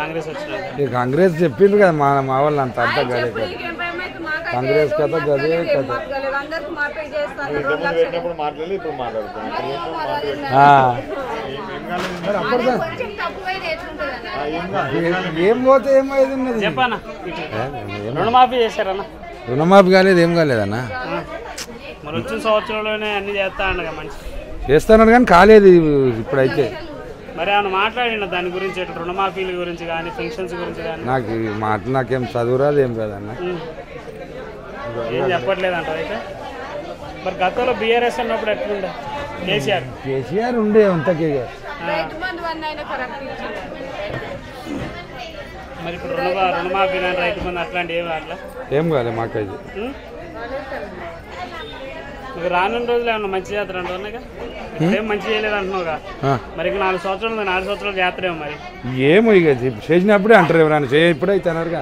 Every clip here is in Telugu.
కాంగ్రెస్ వచ్చినాక ఈ కాంగ్రెస్ చెప్పిండ్రు కదా మా వాళ్ళు అంత అంతా గదే కదా. కాంగ్రెస్ కథ గదే కథ. మరి అప్పటిదా ఏం పోతే ఏమైంది ఉన్నది. చెప్పన్నా రుణమాఫీ చేశారన్నా? రుణమాఫీ కాలేదు, ఏం కాలేదన్నా. మరి వచ్చిన సంవత్సరంలోనే అన్ని చేస్తా ఉండగా మంచి చేస్తున్నాడు కానీ కాలేదు ఇప్పుడైతే. మరి ఏమైనా మాట్లాడిన దాని గురించి రుణమాఫీల గురించి కానీ పెన్షన్స్ గురించి కానీ? నాకు ఈ మాట నాకేం చదువురాదు ఏం కాదన్న. ఏం చెప్పట్లేదంట అయితే. మరి గతంలో బీఆర్ఎస్ అన్నప్పుడు ఎట్లుండే? కేసీఆర్ ఉండే అంతకే. మరి ఇప్పుడు రుణమాఫీ కానీ రైతు బంధు అట్లాంటి ఏమి అట్లా ఏం కాలేదు మాకైతే. మీకు రానున్న రోజులు ఏమన్నా మంచి జాతర అంటున్నాగా? ఏం మంచి చేయలేదు అంటున్నావుగా. మరి ఇక 4 సంవత్సరాలు జాతరేమో మరి. ఏమో ఇక చేసినప్పుడే అంటారు ఎవరైనా, ఇప్పుడైతే అన్నారుగా,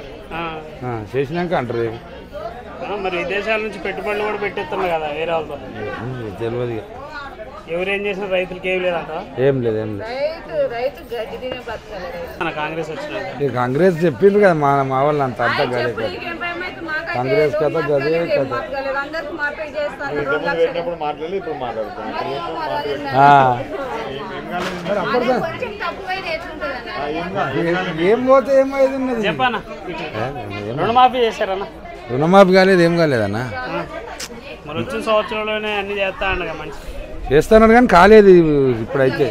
చేసినాక అంటారు ఏమో. మరి విదేశాల నుంచి పెట్టుబడులు కూడా పెట్టేస్తున్నారు కదా వేరే వాళ్ళతో. తెలియదు ఇక ఎవరేం చేసిన రైతులకి ఏం లేదంట. ఏం లేదు ఏం లేదు. కాంగ్రెస్ వచ్చినాక ఈ కాంగ్రెస్ చెప్పిండ్రు కదా మా వాళ్ళు అంత అంతా గదే కదా. కాంగ్రెస్ కథ గదే కథ. మరి అప్పటిదా ఏం పోతే ఏమైంది ఉన్నది. చెప్పన్నా రుణమాఫీ చేశారన్నా? రుణమాఫీ కాలేదు, ఏం కాలేదన్నా. మరి వచ్చిన సంవత్సరంలోనే అన్ని చేస్తా ఉండగా మంచి చేస్తున్నాడు కానీ కాలేదు ఇప్పుడైతే.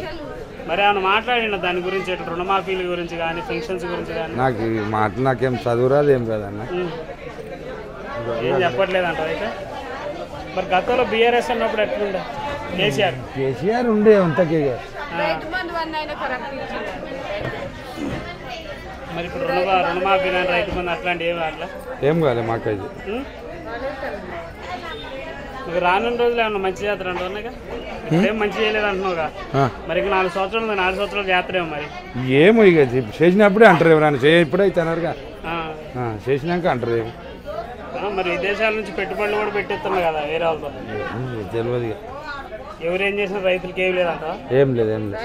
మరి ఏమైనా మాట్లాడిన దాని గురించి రుణమాఫీల గురించి కానీ పెన్షన్స్ గురించి కానీ? నాకు ఈ మాట నాకేం చదువురాదు ఏం కాదన్న. ఏం చెప్పట్లేదంట అయితే. మరి గతంలో బీఆర్ఎస్ అన్నప్పుడు ఎట్లుండే? కేసీఆర్ ఉండే అంతకే. మరి ఇప్పుడు రుణమాఫీ కానీ రైతు బంధు అట్లాంటి ఏమి అట్లా ఏం కాలేదు మాకైతే. మీకు రానున్న రోజులు ఏమన్నా మంచి జాతర అంటున్నాగా? ఏం మంచి చేయలేదు అంటున్నావుగా. మరి ఇక 4 సంవత్సరాలు జాతరేమో మరి. ఏమో ఇక చేసినప్పుడే అంటారు ఎవరైనా, ఇప్పుడైతే అన్నారుగా, చేసినాక అంటారు ఏమో. మరి విదేశాల నుంచి పెట్టుబడులు కూడా పెట్టేస్తున్నారు కదా వేరే వాళ్ళతో. తెలియదు ఇక ఎవరేం చేసిన రైతులకి ఏం లేదంట. ఏం లేదు ఏం లేదు.